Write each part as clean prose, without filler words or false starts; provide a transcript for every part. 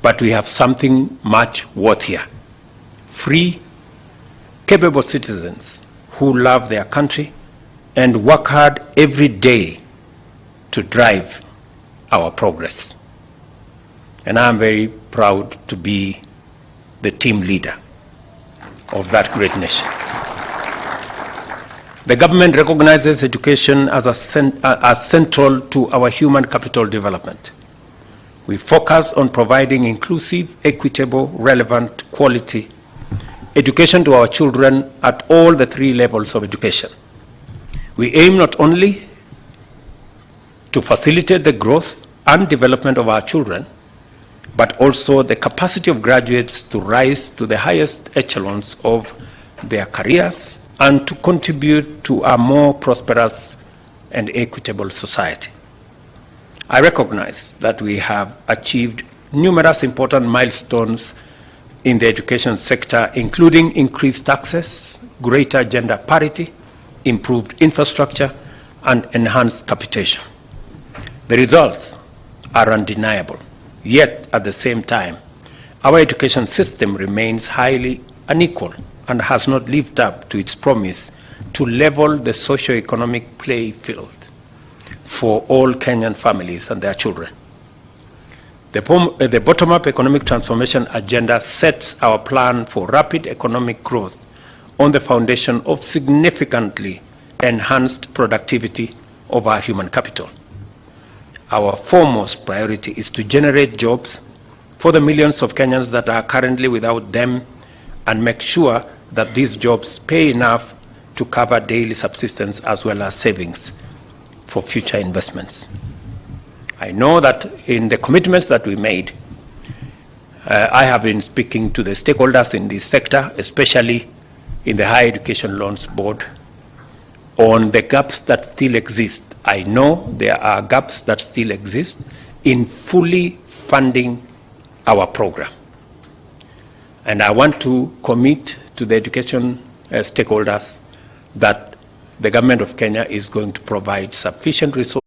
but we have something much worthier. Free, capable citizens who love their country and work hard every day to drive our progress. And I'm very proud to be the team leader of that great nation. The government recognizes education as central to our human capital development. We focus on providing inclusive, equitable, relevant, quality education to our children at all the 3 levels of education. We aim not only to facilitate the growth and development of our children, but also the capacity of graduates to rise to the highest echelons of their careers and to contribute to a more prosperous and equitable society. I recognize that we have achieved numerous important milestones in the education sector, including increased access, greater gender parity, improved infrastructure, and enhanced capitation. The results are undeniable, yet at the same time, our education system remains highly unequal and has not lived up to its promise to level the socio-economic playing field for all Kenyan families and their children. The bottom-up economic transformation agenda sets our plan for rapid economic growth on the foundation of significantly enhanced productivity of our human capital. Our foremost priority is to generate jobs for the millions of Kenyans that are currently without them and make sure that these jobs pay enough to cover daily subsistence as well as savings for future investments. I know that in the commitments that we made, I have been speaking to the stakeholders in this sector, especially in the Higher Education Loans Board, on the gaps that still exist. I know there are gaps that still exist in fully funding our program. And I want to commit to the education stakeholders that the government of Kenya is going to provide sufficient resources.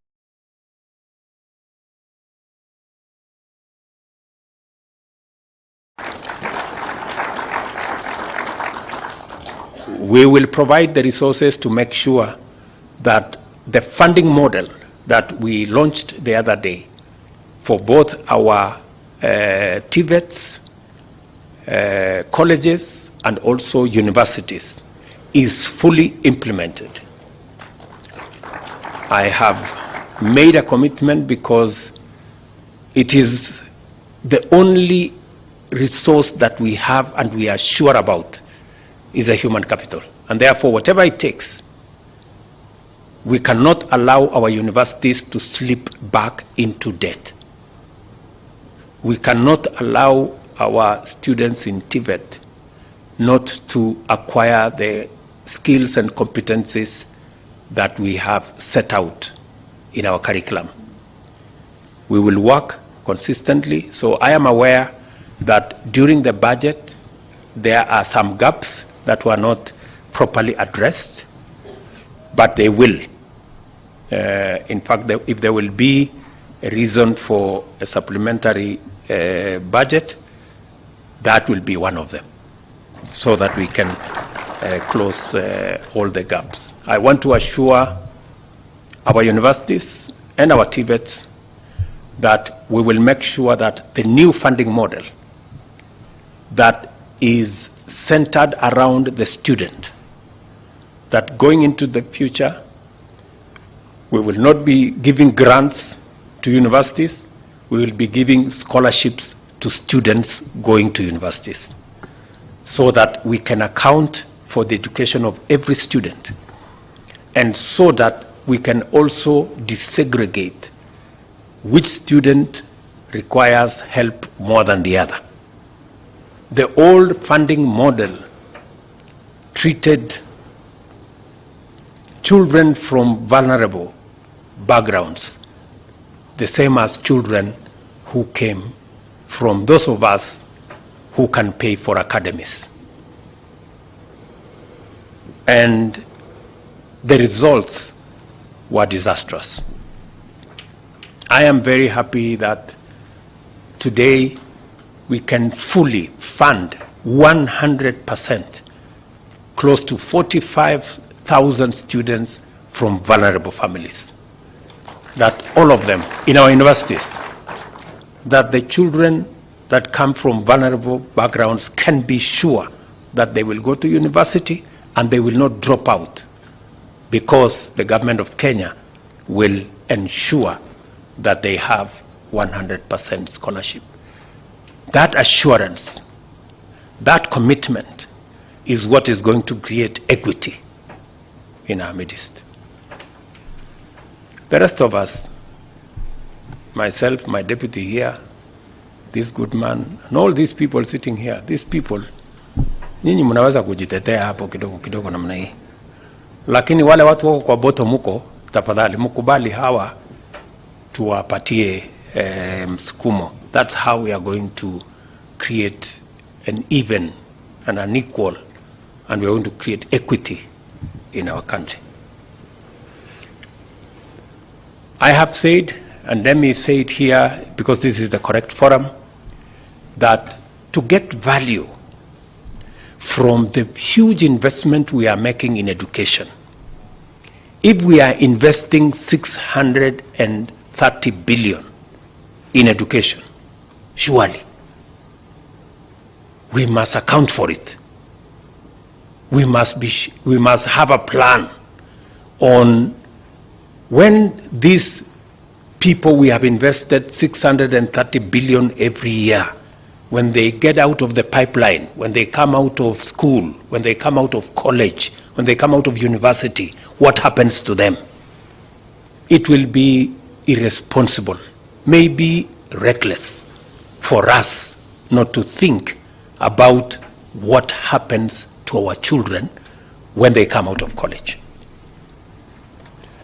We will provide the resources to make sure that the funding model that we launched the other day for both our TVETs, colleges, and also universities is fully implemented. I have made a commitment because it is the only resource that we have and we are sure about is the human capital. And therefore, whatever it takes, we cannot allow our universities to slip back into debt. We cannot allow our students in TVET not to acquire the skills and competencies that we have set out in our curriculum. We will work consistently. So I am aware that during the budget, there are some gaps that were not properly addressed, but they will. In fact, if there will be a reason for a supplementary budget, that will be one of them, so that we can close all the gaps. I want to assure our universities and our TVETs that we will make sure that the new funding model that is centered around the student, that going into the future, we will not be giving grants to universities, we will be giving scholarships to students going to universities, so that we can account for the education of every student, and so that we can also desegregate which student requires help more than the other. The old funding model treated children from vulnerable backgrounds the same as children who came from those of us who can pay for academies. And the results were disastrous. I am very happy that today we can fully fund 100%, close to 45,000 students from vulnerable families. That all of them in our universities, that the children that come from vulnerable backgrounds can be sure that they will go to university and they will not drop out, because the government of Kenya will ensure that they have 100% scholarship. That assurance, that commitment is what is going to create equity in our midst. The rest of us, myself, my deputy here, this good man, and all these people sitting here, these people, nyinyi mnaweza kujitetea hapo kidogo kidogo namna hii. Lakini wale watu wako kwa bottom muko, tafadhali mkubali hawa tuwapatie msukumo. That's how we are going to create an even and an equal, and we are going to create equity in our country. I have said, and let me say it here because this is the correct forum, that to get value from the huge investment we are making in education, if we are investing 630 billion in education, surely we must account for it. We must have a plan on when these people we have invested 630 billion every year, when they get out of the pipeline, when they come out of school, when they come out of college, when they come out of university, what happens to them? It will be irresponsible, maybe reckless for us not to think about what happens to our children when they come out of college.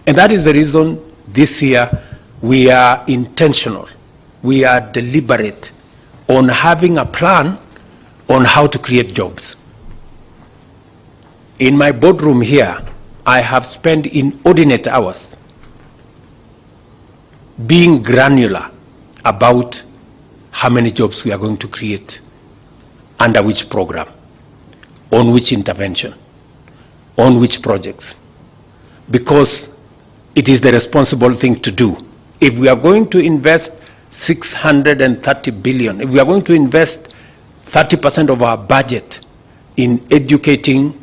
And that is the reason this year we are intentional, we are deliberate on having a plan on how to create jobs. In my boardroom here, I have spent inordinate hours being granular about how many jobs we are going to create, under which program, on which intervention, on which projects, because it is the responsible thing to do. If we are going to invest 630 billion, if we are going to invest 30% of our budget in educating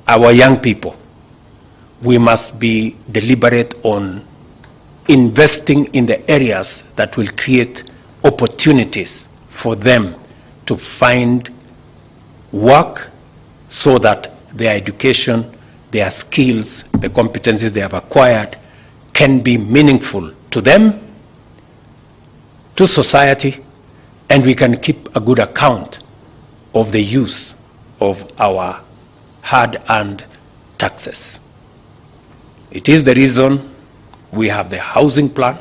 our young people, we must be deliberate on investing in the areas that will create opportunities for them to find work so that their education, their skills, the competencies they have acquired can be meaningful to them, to society, and we can keep a good account of the use of our hard-earned taxes. It is the reason we have the housing plan.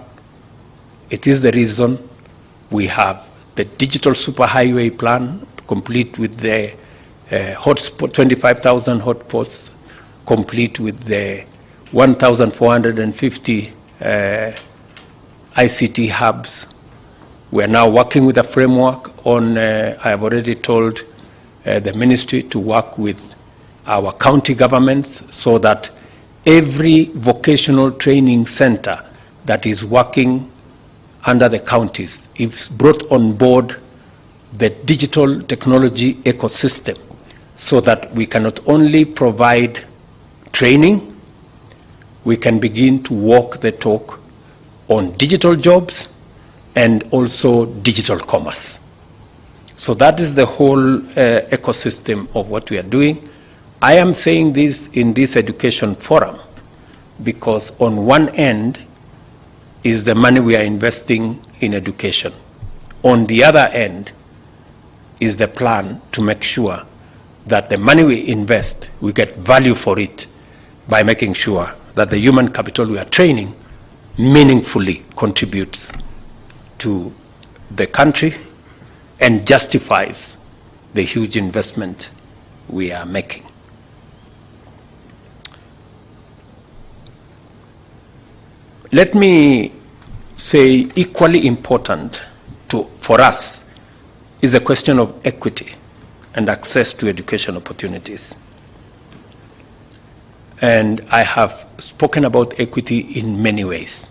It is the reason we have the digital superhighway plan, complete with the hotspot, 25,000 hotspots, complete with the 1,450 ICT hubs. We are now working with a framework on, I have already told the ministry to work with our county governments so that every vocational training center that is working under the counties is brought on board the digital technology ecosystem so that we can not only provide training, we can begin to walk the talk on digital jobs and also digital commerce. So that is the whole ecosystem of what we are doing. I am saying this in this education forum because on one end is the money we are investing in education. On the other end is the plan to make sure that the money we invest, we get value for it by making sure that the human capital we are training meaningfully contributes to the country and justifies the huge investment we are making. Let me say equally important for us is a question of equity and access to education opportunities. And I have spoken about equity in many ways,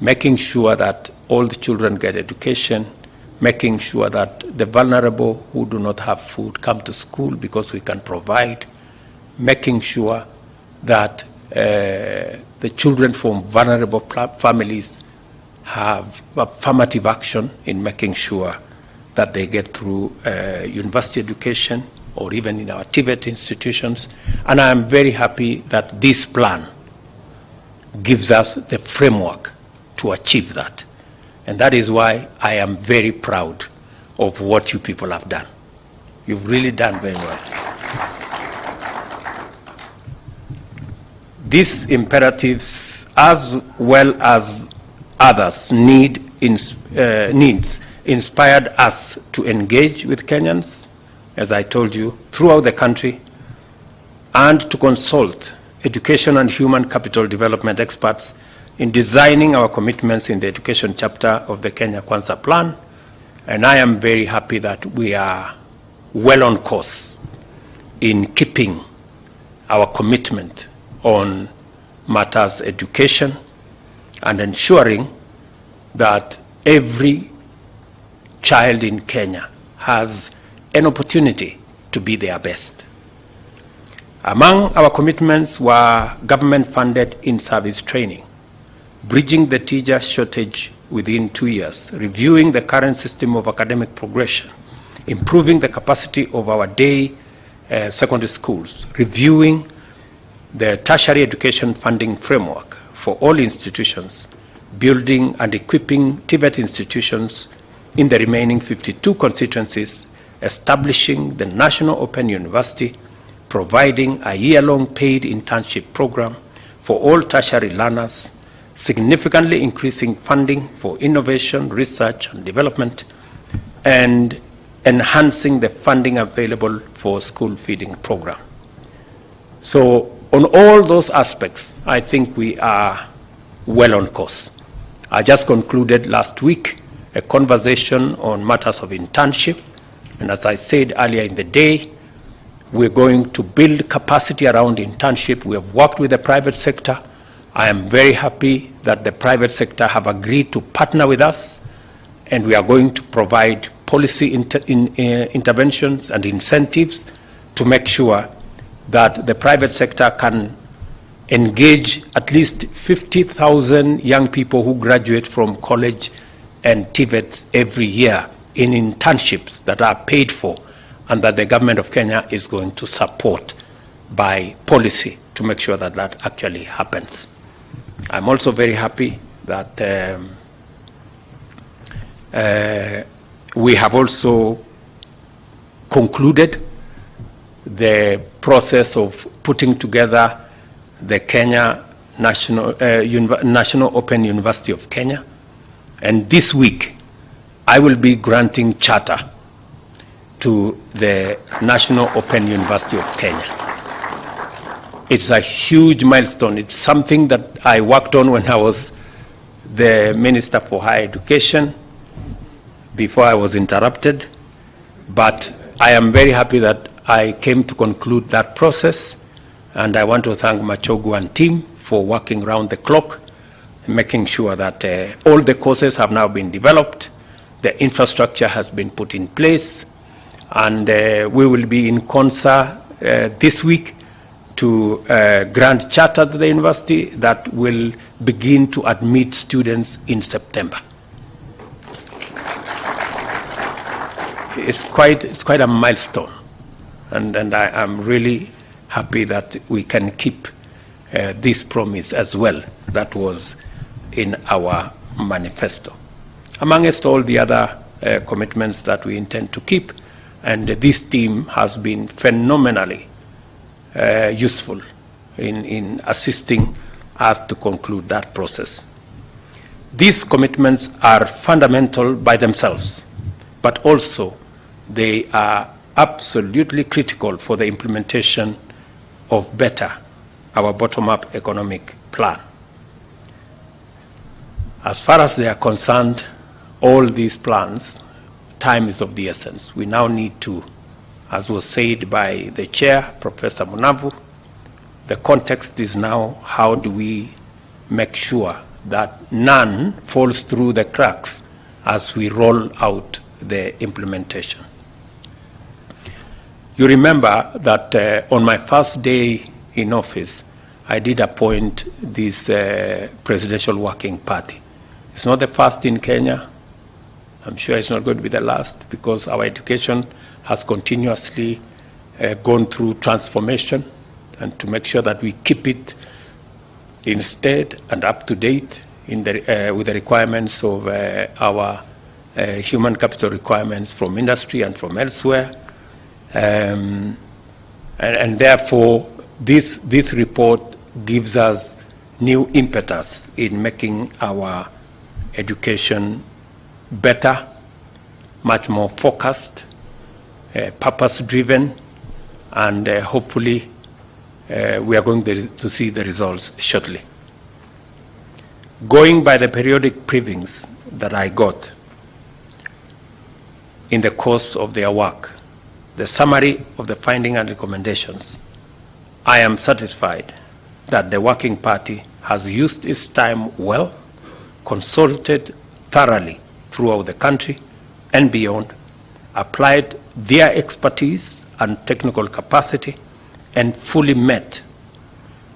making sure that all the children get education, making sure that the vulnerable who do not have food come to school because we can provide, making sure that the children from vulnerable families have affirmative action in making sure that they get through university education or even in our TVET institutions. And I am very happy that this plan gives us the framework to achieve that. And that is why I am very proud of what you people have done. You've really done very well. These imperatives, as well as others, needs inspired us to engage with Kenyans, as I told you, throughout the country, and to consult education and human capital development experts in designing our commitments in the education chapter of the Kenya Kwanza plan. And I am very happy that we are well on course in keeping our commitment on matters education and ensuring that every child in Kenya has an opportunity to be their best. Among our commitments were government-funded in-service training, bridging the teacher shortage within 2 years, reviewing the current system of academic progression, improving the capacity of our day secondary schools, reviewing the tertiary education funding framework for all institutions, building and equipping TVET institutions in the remaining 52 constituencies, establishing the National Open University, providing a year-long paid internship program for all tertiary learners, significantly increasing funding for innovation, research and development, and enhancing the funding available for school feeding program. So on all those aspects, I think we are well on course. I just concluded last week a conversation on matters of internship, and as I said earlier in the day, we're going to build capacity around internship. We have worked with the private sector. I am very happy that the private sector have agreed to partner with us, and we are going to provide policy interventions and incentives to make sure that the private sector can engage at least 50,000 young people who graduate from college and TVETs every year in internships that are paid for and that the government of Kenya is going to support by policy to make sure that that actually happens. I'm also very happy that we have also concluded the process of putting together the Kenya National Open University of Kenya. And this week, I will be granting charter to the National Open University of Kenya. It's a huge milestone. It's something that I worked on when I was the Minister for Higher Education before I was interrupted. But I am very happy that I came to conclude that process, and I want to thank Machogu and team for working round the clock, making sure that all the courses have now been developed, the infrastructure has been put in place, and we will be in concert this week to grant charter to the university that will begin to admit students in September. It's quite a milestone, and I am really happy that we can keep this promise as well that was in our manifesto. Amongst all the other commitments that we intend to keep, and this team has been phenomenally useful in assisting us to conclude that process. These commitments are fundamental by themselves, but also they are absolutely critical for the implementation of better, our bottom-up economic plan. As far as they are concerned, all these plans, time is of the essence. We now need to, as was said by the chair, Professor Munavu, the context is now how do we make sure that none falls through the cracks as we roll out the implementation. You remember that on my first day in office, I did appoint this presidential working party. It's not the first in Kenya. I'm sure it's not going to be the last, because our education has continuously gone through transformation, and to make sure that we keep it instead and up to date in the, with the requirements of our human capital requirements from industry and from elsewhere. And therefore, this report gives us new impetus in making our education better, much more focused, purpose-driven, and hopefully we are going to see the results shortly. Going by the periodic briefings that I got in the course of their work, the summary of the findings and recommendations, I am satisfied that the Working Party has used its time well, consulted thoroughly throughout the country and beyond, applied their expertise and technical capacity, and fully met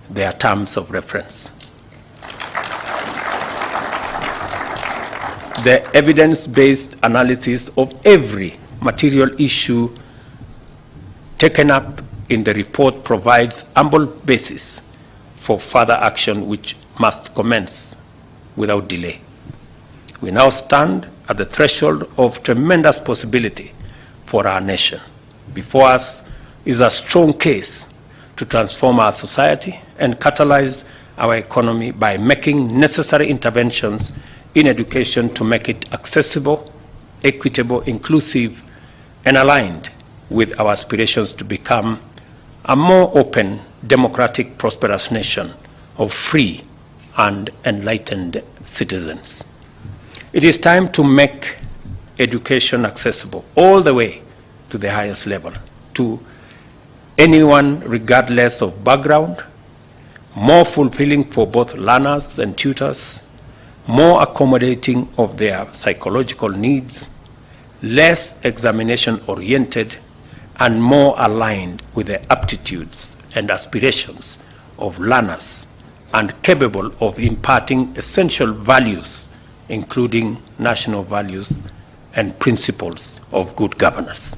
their terms of reference. The evidence-based analysis of every material issue taken up in the report provides ample basis for further action, which must commence without delay. We now stand at the threshold of tremendous possibility for our nation. Before us is a strong case to transform our society and catalyze our economy by making necessary interventions in education to make it accessible, equitable, inclusive, and aligned with our aspirations to become a more open, democratic, prosperous nation of free and enlightened citizens. It is time to make education accessible all the way to the highest level, to anyone regardless of background, more fulfilling for both learners and tutors, more accommodating of their psychological needs, less examination-oriented, and more aligned with the aptitudes and aspirations of learners, and capable of imparting essential values, including national values and principles of good governance.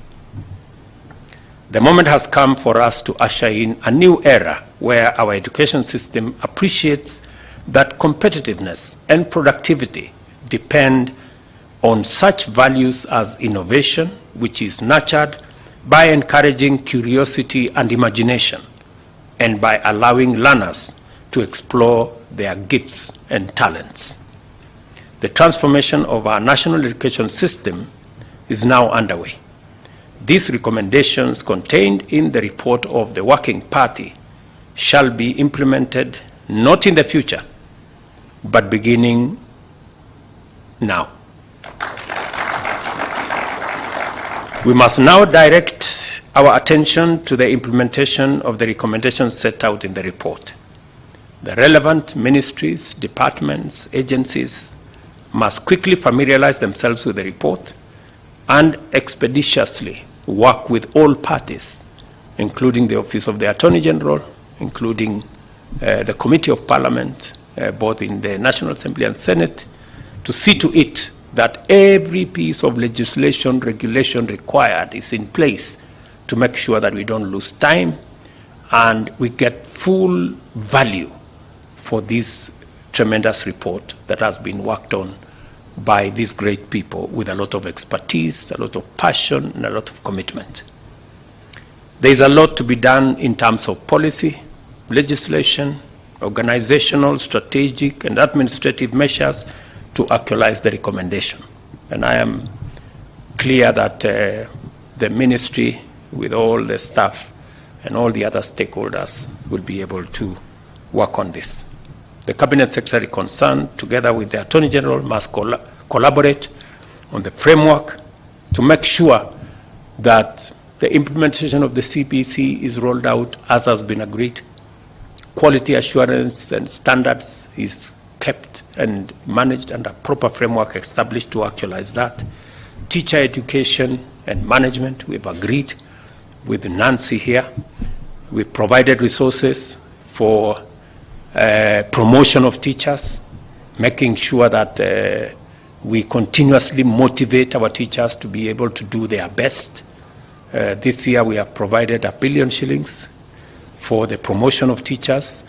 The moment has come for us to usher in a new era where our education system appreciates that competitiveness and productivity depend on such values as innovation, which is nurtured by encouraging curiosity and imagination, and by allowing learners to explore their gifts and talents. The transformation of our national education system is now underway. These recommendations contained in the report of the Working Party shall be implemented not in the future, but beginning now. We must now direct our attention to the implementation of the recommendations set out in the report. The relevant ministries, departments, agencies must quickly familiarize themselves with the report and expeditiously work with all parties, including the Office of the Attorney General, including the Committee of Parliament, both in the National Assembly and Senate, to see to it that every piece of legislation, regulation required is in place to make sure that we don't lose time and we get full value for this tremendous report that has been worked on by these great people with a lot of expertise, a lot of passion, and a lot of commitment. There is a lot to be done in terms of policy, legislation, organizational, strategic, and administrative measures to actualize the recommendation. And I am clear that the ministry, with all the staff and all the other stakeholders, will be able to work on this. The Cabinet Secretary concerned, together with the Attorney General, must collaborate on the framework to make sure that the implementation of the CBC is rolled out as has been agreed. Quality assurance and standards is kept and managed and a proper framework established to actualize that. Teacher education and management, we've agreed with Nancy here. We've provided resources for promotion of teachers, making sure that we continuously motivate our teachers to be able to do their best. This year we have provided R1 billion for the promotion of teachers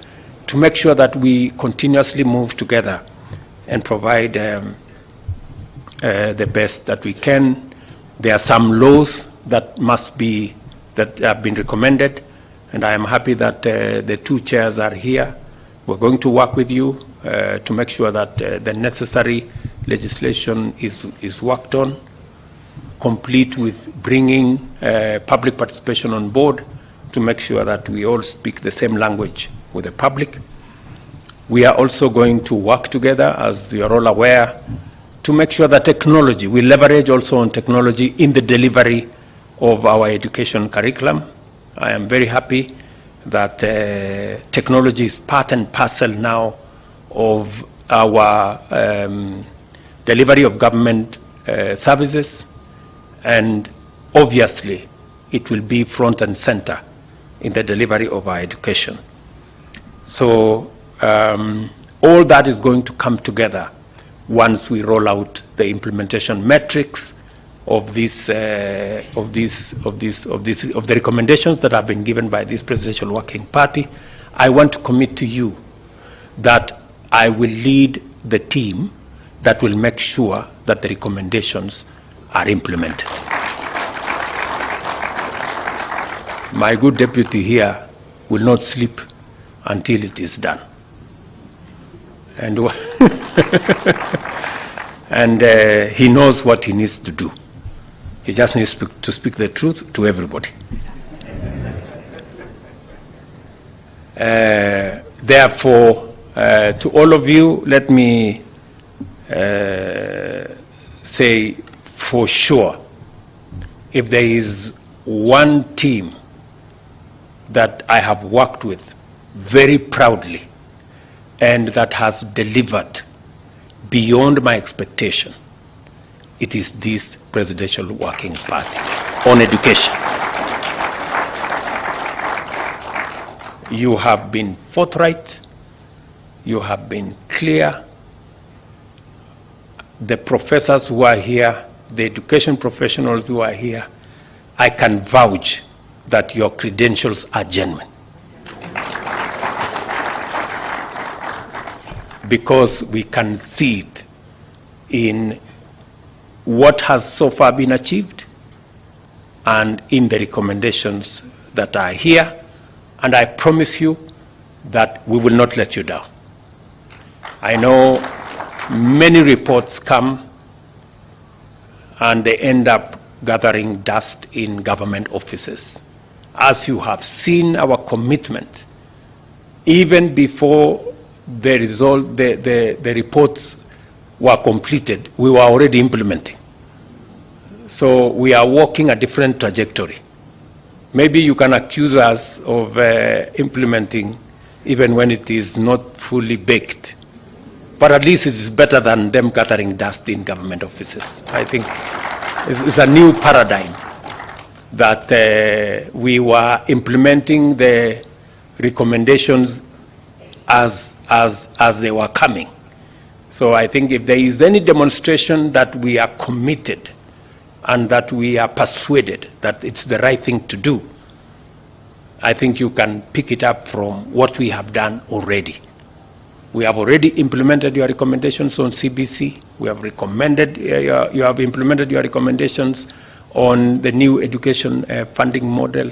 to make sure that we continuously move together and provide the best that we can. There are some laws that that have been recommended, and I am happy that the two chairs are here. We're going to work with you to make sure that the necessary legislation is worked on, complete with bringing public participation on board to make sure that we all speak the same language with the public. We are also going to work together, as you are all aware, to make sure that technology, we leverage also on technology in the delivery of our education curriculum. I am very happy that technology is part and parcel now of our delivery of government services, and obviously it will be front and center in the delivery of our education. So all that is going to come together once we roll out the implementation metrics of the recommendations that have been given by this Presidential Working Party. I want to commit to you that I will lead the team that will make sure that the recommendations are implemented. My good deputy here will not sleep until it is done. And, he knows what he needs to do. He just needs to speak the truth to everybody. Therefore, to all of you, let me say for sure, if there is one team that I have worked with very proudly and that has delivered beyond my expectation, it is this Presidential Working Party on education. You have been forthright, you have been clear. The professors who are here, the education professionals who are here, I can vouch that your credentials are genuine. Because we can see it in what has so far been achieved and in the recommendations that are here. And I promise you that we will not let you down. I know many reports come and they end up gathering dust in government offices. As you have seen our commitment, even before the reports were completed, we were already implementing. So we are walking a different trajectory. Maybe you can accuse us of implementing even when it is not fully baked. But at least it is better than them gathering dust in government offices. I think it's a new paradigm that we were implementing the recommendations as they were coming. So I think if there is any demonstration that we are committed and that we are persuaded that it's the right thing to do, I think you can pick it up from what we have done already. We have already implemented your recommendations on CBC. We have recommended, you have implemented your recommendations on the new education funding model.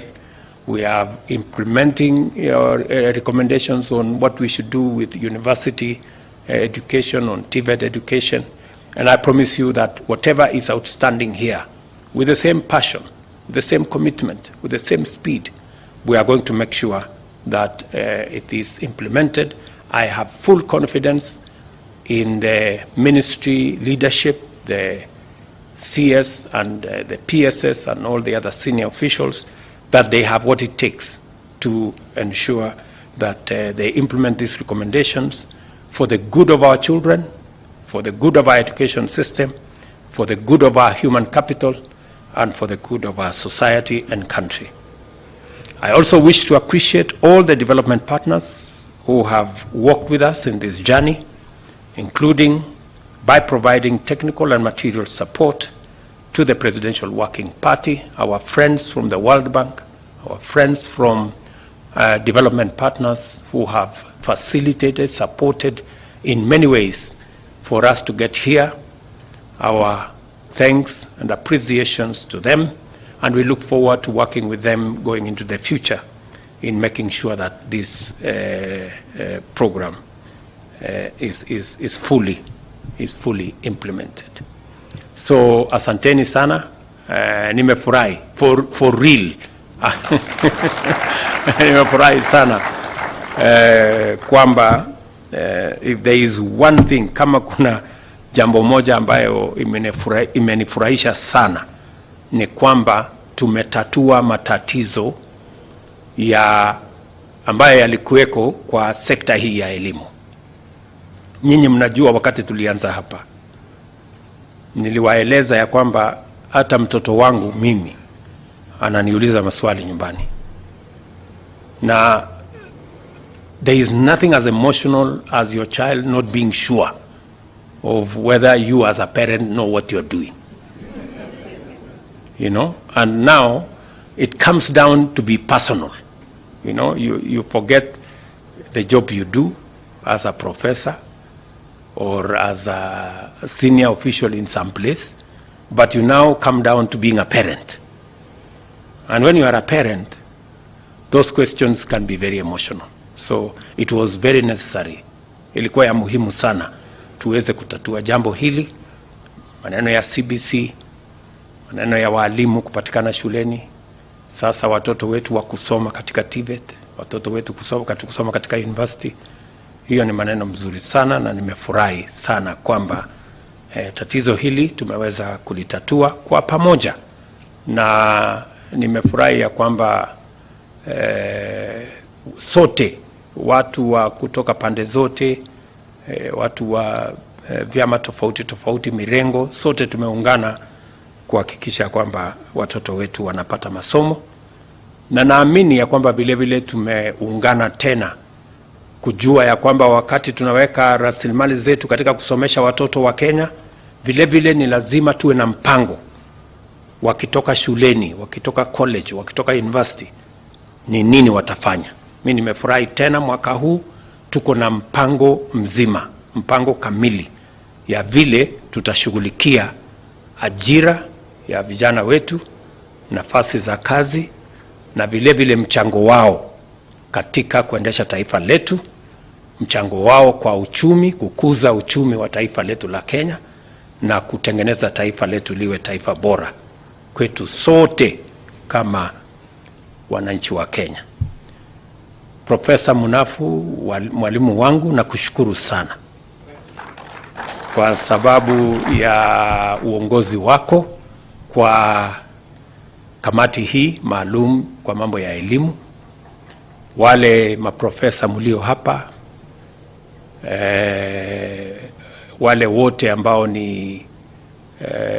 We are implementing your recommendations on what we should do with university education, on TVET education. And I promise you that whatever is outstanding here, with the same passion, with the same commitment, with the same speed, we are going to make sure that it is implemented. I have full confidence in the ministry leadership, the CS and the PSS and all the other senior officials that they have what it takes to ensure that they implement these recommendations for the good of our children, for the good of our education system, for the good of our human capital, and for the good of our society and country. I also wish to appreciate all the development partners who have worked with us in this journey, including by providing technical and material support to the Presidential Working Party, our friends from the World Bank, our friends from development partners who have facilitated, supported in many ways for us to get here. Our thanks and appreciations to them, and we look forward to working with them going into the future in making sure that this program is fully implemented. So asanteni sana, nimefurahi for real. Nimefurahi sana kwamba if there is one thing, kama kuna jambo moja ambayo imenifurahisha sana, ni kwamba tumetatua matatizo ambayo yalikuweko kwa sekta hii ya elimu. Nyinyi mnajua wakati tulianza hapa, niliwaeleza ya kwamba hata mtoto wangu mimi ananiuliza maswali nyumbani. Na there is nothing as emotional as your child not being sure of whether you as a parent know what you're doing. You know, and now it comes down to be personal. You know, you forget the job you do as a professor or as a senior official in some place, but you now come down to being a parent. And when you are a parent, those questions can be very emotional. So it was very necessary. Ilikuwa ya muhimu sana tuweze kutatua jambo hili, maneno ya CBC, maneno ya walimu kupatikana shuleni. Sasa watoto wetu wa kusoma katika TVET, watoto wetu kusoma katika university. Hiyo ni maneno mzuri sana, na nimefurahi sana kwamba tatizo hili tumeweza kulitatua kwa pamoja. Na nimefurahi ya kwamba sote, watu wa kutoka pande zote, watu wa vyama tofauti, mirengo, sote tumeungana kuhakikisha kwamba watoto wetu wanapata masomo. Na naamini ya kwamba vile vile tumeungana tena kujua ya kwamba wakati tunaweka rasilimali zetu katika kusomesha watoto wa Kenya, vile vile ni lazima tuwe na mpango wakitoka shuleni, wakitoka college, wakitoka university, ni nini watafanya. Mimi nimefurahi tena mwaka huu tuko na mpango mzima, mpango kamili ya vile tutashughulikia ajira ya vijana wetu, nafasi za kazi, na vile vile mchango wao katika kuendesha taifa letu, mchango wao kwa uchumi, kukuza uchumi wa taifa letu la Kenya, na kutengeneza taifa letu liwe taifa bora kwetu sote kama wananchi wa Kenya. Profesa Munafu, mwalimu wangu, na kushukuru sana kwa sababu ya uongozi wako kwa kamati hii maalum kwa mambo ya elimu. Wale maprofesa mlio hapa, wale wote ambao ni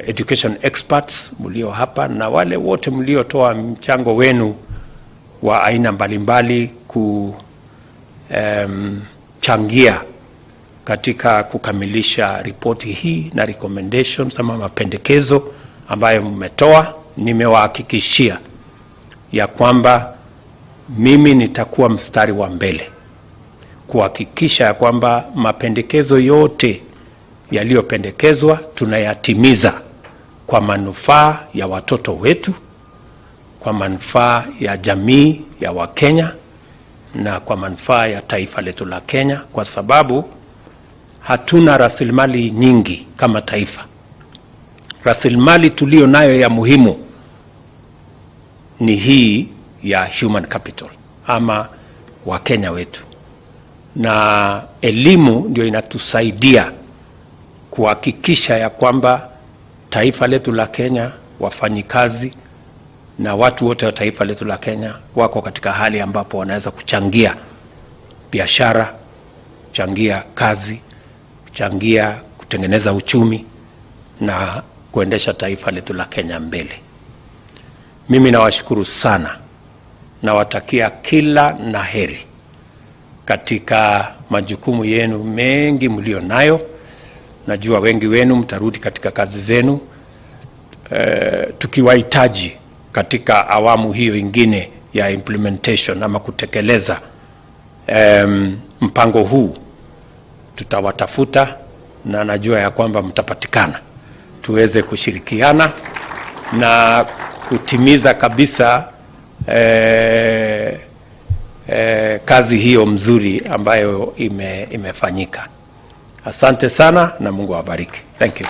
education experts mlio hapa, na wale wote mliotoa mchango wenu wa aina mbalimbali kuchangia katika kukamilisha ripoti hii na recommendations ama mapendekezo ambayo mmetoa. Nimewahakikishia ya kwamba mimi nitakuwa mstari wa mbele kuhakikisha ya kwamba mapendekezo yote yaliyopendekezwa tunayatimiza kwa manufaa ya watoto wetu, kwa manufaa ya jamii ya Wakenya, na kwa manufaa ya taifa letu la Kenya, kwa sababu hatuna rasilimali nyingi kama taifa. Rasilimali tulio nayo ya muhimu ni hii ya human capital ama Wakenya wetu, na elimu ndio inatusaidia kuhakikisha ya kwamba taifa letu la Kenya, wafanyikazi na watu wote wa taifa letu la Kenya wako katika hali ambapo wanaweza kuchangia biashara, kuchangia kazi, kuchangia kutengeneza uchumi na kuendesha taifa letu la Kenya mbele. Mimi nawashukuru sana, nawatakia kila na heri katika majukumu yenu mengi mlio nayo. Najua wengi wenu mtarudi katika kazi zenu, tukiwahitaji katika awamu hiyo ingine ya implementation ama kutekeleza mpango huu. Tutawatafuta na najua ya kwamba mtapatikana, tuweze kushirikiana na kutimiza kabisa kazi hiyo mzuri ambayo imefanyika. Asante sana na Mungu awabariki. Thank you.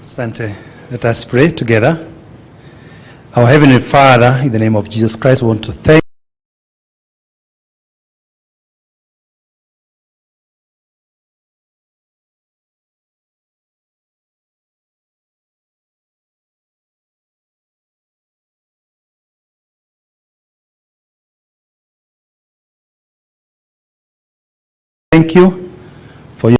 Asante. Let us pray together. Our Heavenly Father, in the name of Jesus Christ, we want to thank you for your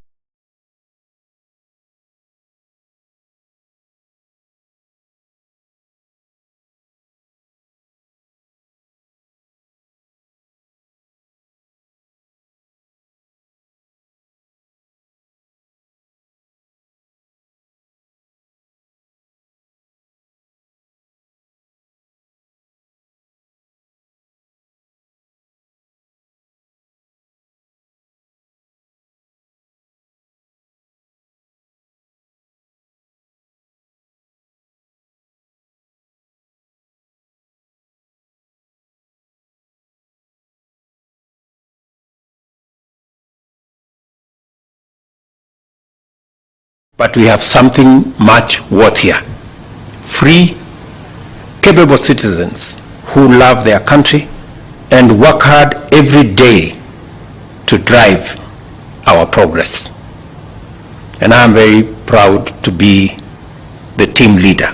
But we have something much worthier. Free, capable citizens who love their country and work hard every day to drive our progress. And I'm very proud to be the team leader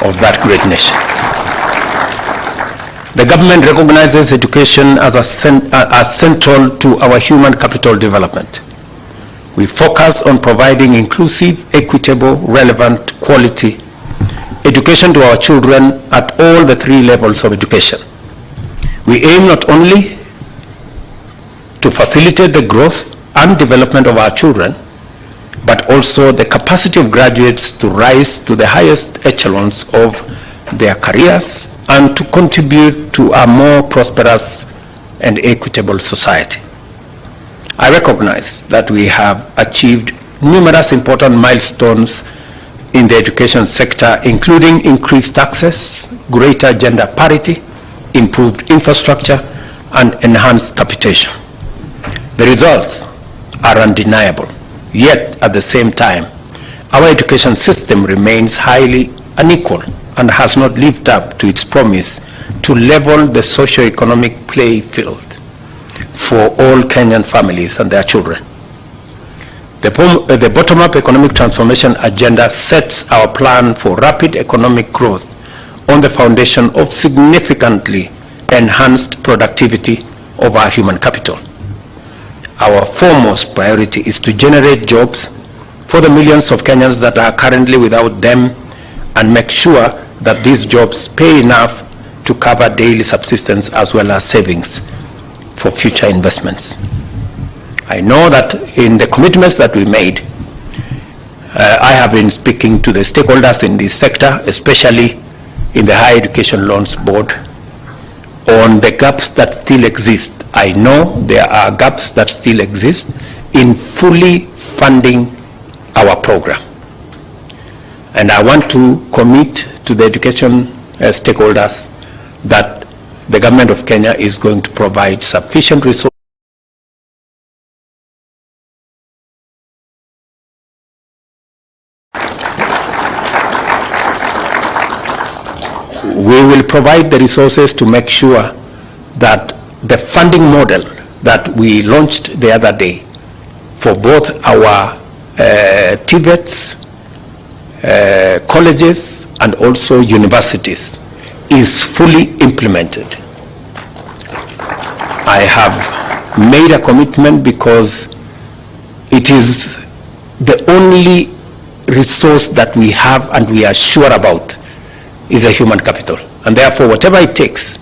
of that great nation. The government recognizes education as central to our human capital development. We focus on providing inclusive, equitable, relevant, quality education to our children at all the 3 levels of education. We aim not only to facilitate the growth and development of our children, but also the capacity of graduates to rise to the highest echelons of their careers and to contribute to a more prosperous and equitable society. I recognize that we have achieved numerous important milestones in the education sector, including increased access, greater gender parity, improved infrastructure, and enhanced capitation. The results are undeniable, yet at the same time, our education system remains highly unequal and has not lived up to its promise to level the socio-economic playing field for all Kenyan families and their children. The bottom-up economic transformation agenda sets our plan for rapid economic growth on the foundation of significantly enhanced productivity of our human capital. Our foremost priority is to generate jobs for the millions of Kenyans that are currently without them and make sure that these jobs pay enough to cover daily subsistence as well as savings for future investments. I know that in the commitments that we made, I have been speaking to the stakeholders in this sector, especially in the Higher Education Loans Board, on the gaps that still exist. I know there are gaps that still exist in fully funding our program. And I want to commit to the education stakeholders that the government of Kenya is going to provide sufficient resources. We will provide the resources to make sure that the funding model that we launched the other day for both our TVETs, colleges, and also universities is fully implemented. I have made a commitment because it is the only resource that we have and we are sure about is the human capital. And therefore, whatever it takes